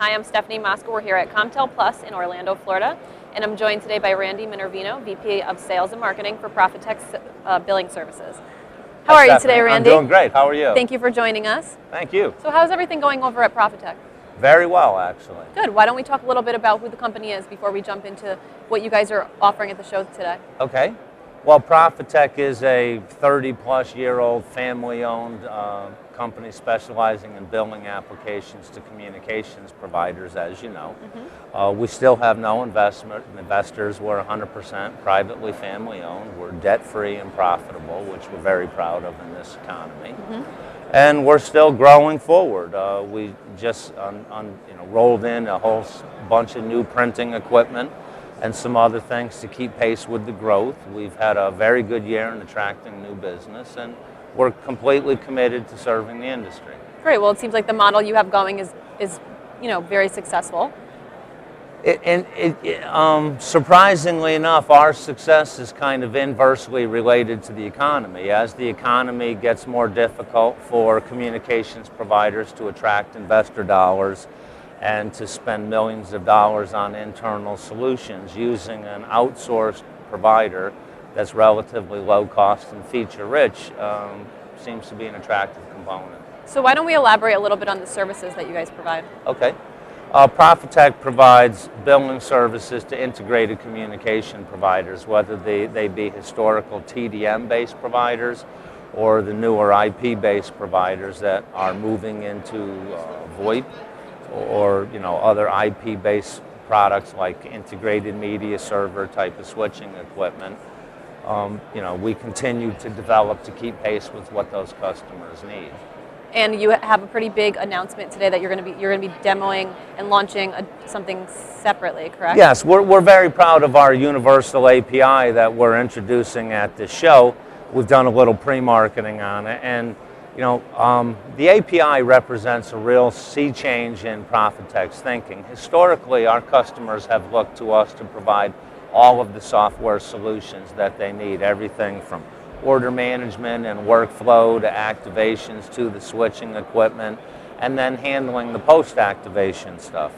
Hi, I'm Stefanie Mosca. We're here at Comtel Plus in Orlando, Florida, and I'm joined today by Randy Minervino, VP of Sales and Marketing for Profitec's Billing Services. How are you today, Randy? I'm doing great. How are you? Thank you for joining us. Thank you. So how's everything going over at Profitec? Very well, actually. Good. Why don't we talk a little bit about who the company is before we jump into what you guys are offering at the show today? Okay. Well, Profitec is a 30-plus-year-old family-owned company specializing in billing applications to communications providers, as you know. We still have no investors. We're 100% privately family-owned. We're debt-free and profitable, which we're very proud of in this economy. And we're still growing forward. We just rolled in a whole bunch of new printing equipment and some other things to keep pace with the growth. We've had a very good year in attracting new business, and we're completely committed to serving the industry. Great. Well, it seems like the model you have going is very successful. Surprisingly enough, our success is kind of inversely related to the economy. As the economy gets more difficult for communications providers to attract investor dollars and to spend millions of dollars on internal solutions, using an outsourced provider that's relatively low cost and feature rich seems to be an attractive component. So why don't we elaborate a little bit on the services that you guys provide? Okay. Profitec provides billing services to integrated communication providers, whether they be historical TDM-based providers or the newer IP-based providers that are moving into VoIP or other IP-based products like integrated media server type of switching equipment. We continue to develop to keep pace with what those customers need. And you have a pretty big announcement today that you're going to be demoing and launching something separately, correct? Yes, we're very proud of our universal API that we're introducing at this show. We've done a little pre-marketing on it, and the API represents a real sea change in Profitec's thinking. Historically, our customers have looked to us to provide all of the software solutions that they need, everything from order management and workflow to activations to the switching equipment, and then handling the post-activation stuff.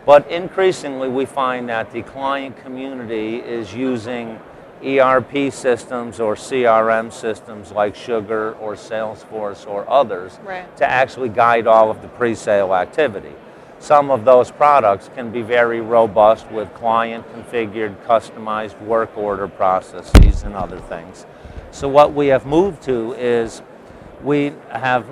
But increasingly, we find that the client community is using ERP systems or CRM systems like Sugar or Salesforce or others to actually guide all of the pre-sale activity. Some of those products can be very robust with client-configured, customized work order processes and other things. So what we have moved to is we have,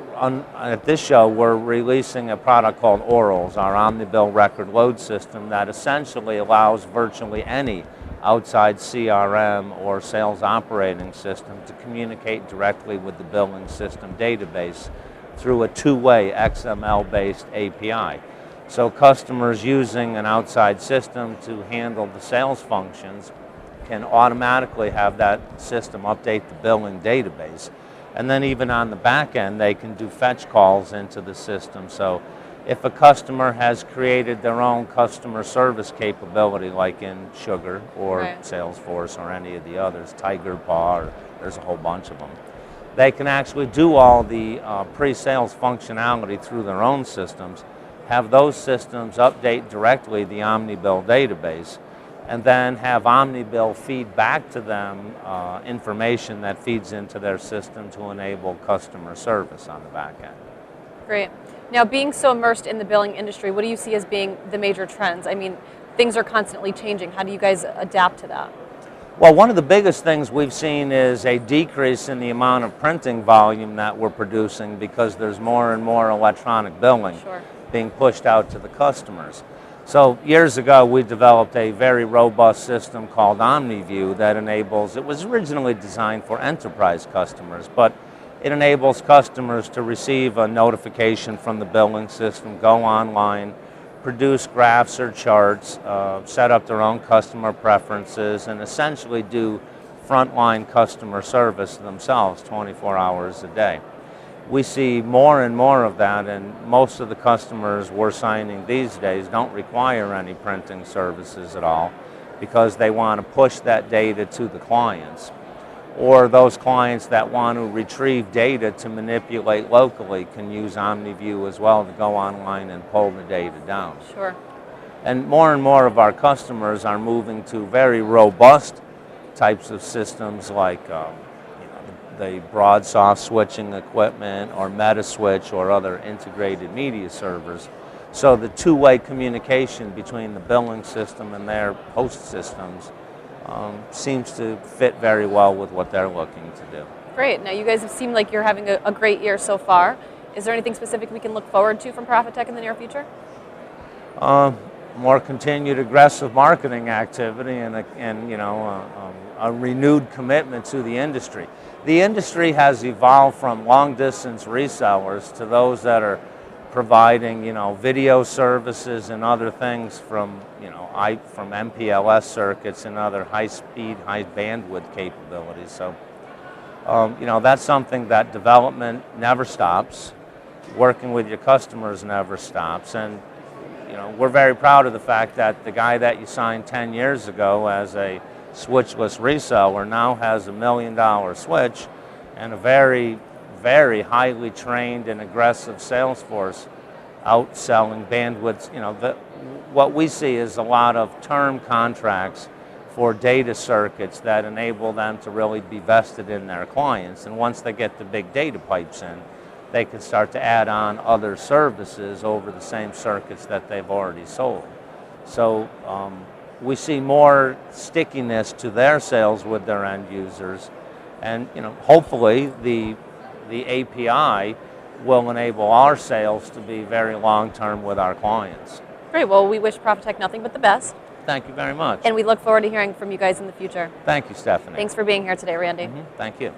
at this show, we're releasing a product called Orals, our OmniBill record load system that essentially allows virtually any outside CRM or sales operating system to communicate directly with the billing system database through a two-way XML-based API. So customers using an outside system to handle the sales functions can automatically have that system update the billing database. And then even on the back end, they can do fetch calls into the system. So if a customer has created their own customer service capability, like in Sugar or Salesforce or any of the others, Tiger Paw, or there's a whole bunch of them, they can actually do all the pre-sales functionality through their own systems, have those systems update directly the OmniBill database, and then have OmniBill feed back to them information that feeds into their system to enable customer service on the back end. Great. Now, being so immersed in the billing industry, what do you see as being the major trends? I mean, things are constantly changing. How do you guys adapt to that? Well, one of the biggest things we've seen is a decrease in the amount of printing volume that we're producing because there's more and more electronic billing being pushed out to the customers. So years ago, we developed a very robust system called OmniView that enables, it was originally designed for enterprise customers, but it enables customers to receive a notification from the billing system, go online, produce graphs or charts, set up their own customer preferences, and essentially do frontline customer service themselves 24 hours a day. We see more and more of that, and most of the customers we're signing these days don't require any printing services at all because they want to push that data to the clients. or those clients that want to retrieve data to manipulate locally can use OmniView as well to go online and pull the data down. Sure. And more of our customers are moving to very robust types of systems like the BroadSoft switching equipment or Metaswitch or other integrated media servers. So the two-way communication between the billing system and their host systems seems to fit very well with what they're looking to do. Great. Now you guys have seemed like you're having a great year so far. Is there anything specific we can look forward to from Profitec in the near future? More continued aggressive marketing activity and a renewed commitment to the industry. The industry has evolved from long-distance resellers to those that are providing, video services and other things from MPLS circuits and other high-speed, high-bandwidth capabilities. So, that's something that development never stops. Working with your customers never stops, and we're very proud of the fact that the guy that you signed 10 years ago as a switchless reseller now has $1 million switch and a very, very highly trained and aggressive sales force out selling bandwidths. What we see is a lot of term contracts for data circuits that enable them to really be vested in their clients. And once they get the big data pipes in, they can start to add on other services over the same circuits that they've already sold. So we see more stickiness to their sales with their end users, and hopefully the API will enable our sales to be very long-term with our clients. Great. Well, we wish Profitec nothing but the best. Thank you very much. And we look forward to hearing from you guys in the future. Thank you, Stephanie. Thanks for being here today, Randy. Thank you.